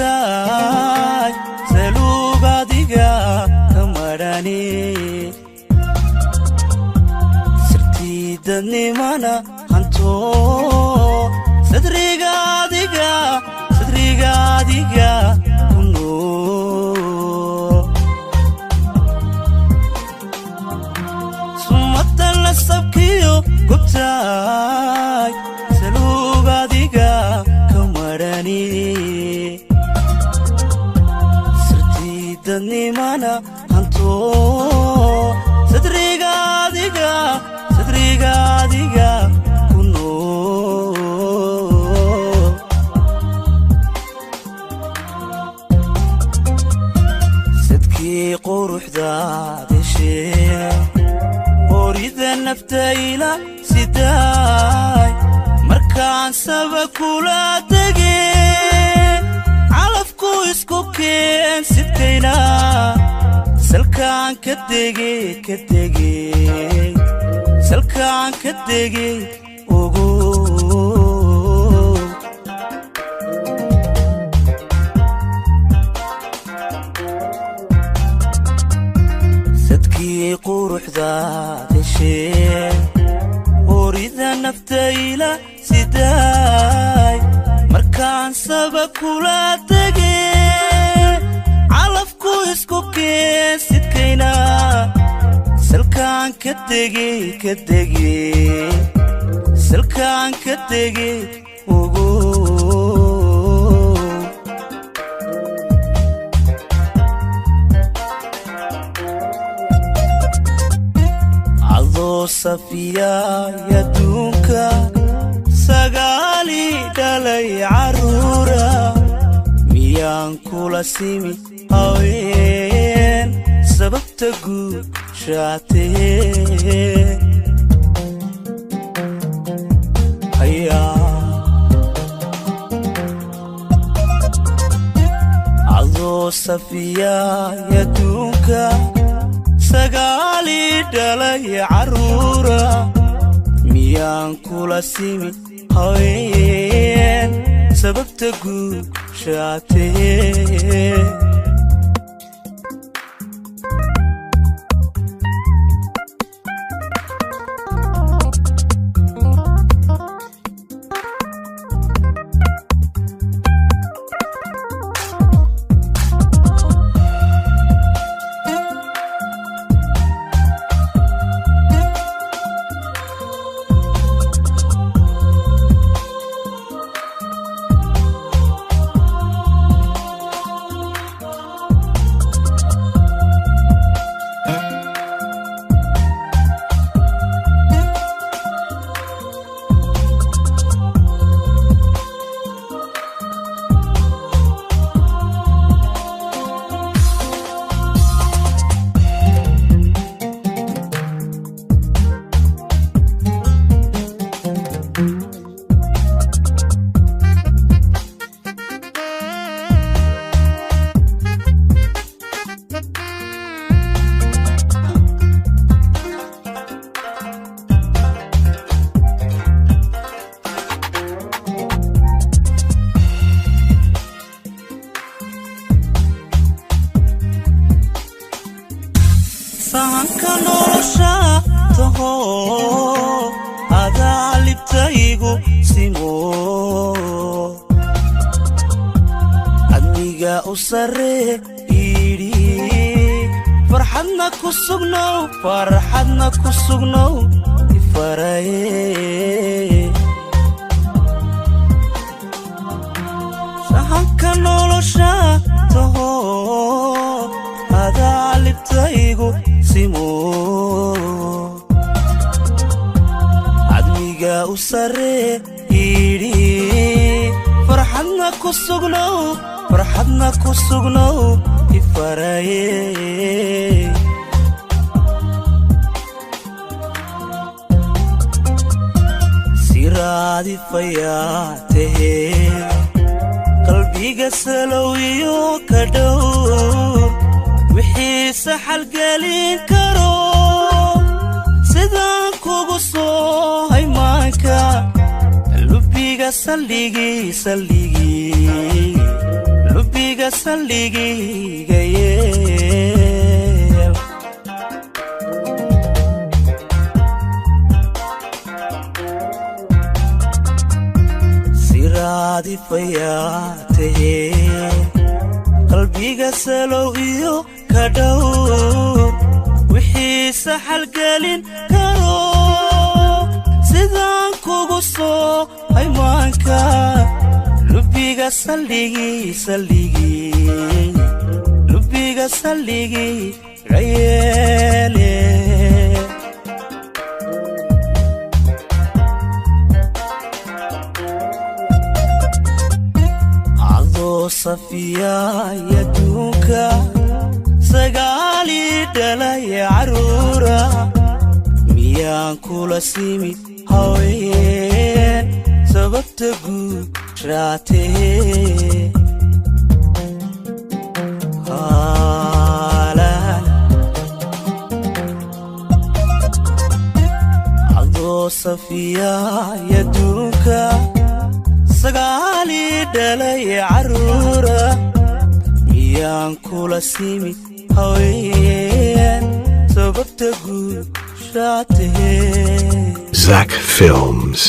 gubtay salugadiga kamarani sirtidannimana hanto sadrigadiga kuno sumatan nasabkiyo gubtay salugadiga kamarani sirtidannimana hanto sadrigadiga kuno sadkii quruxdaada shee orida naftayla sidaay markaan saba kula tagee calafku isku keen sidkayna salkaan ka tegey salkaan ka tegey ogo sadkii quruxdaada shee orida naftayla sidaay markaan saba kula tagee calafku isku keen sidkayna salkaan ka tegey salkaan ka tegey ogo adoo safiya yaduunka sagaali dhalay caruura miyaan kula simi haween sababta guushaatee adoo safiya yaduunka sagaali dhalay caruura miyaan kula simi haween sababta guushaatee sahanka nolosha taho adaa libtaygu simo adniga u saree idhi farxadna ku sugnow ifaraye sahanka nolosha taho adaa libtaygu simo adniga u saree idhi farxadna ku sugnow ifaraye siraadi fayaatahe qalbiga salowiyo ka dhowr wixii saxal gelin karo sidaan kugu soo haymaanka lubiga saldhigi lubbiga saldhigayga yeel siraadi fayaatahe qalbiga salow iyo ka dhowr wixii saxalgelin karo sidaan kugu soo haymaanka lubbiga saldhigii gayeele adoo safiyaaya duunka sagaalii dhalaya caruura miyaan kula simi haween sababta guushaatee adoo safiyaaya duunka sagaalii dhalaya caruura miyaan kula simi haween sababta guushaatee Zach Films.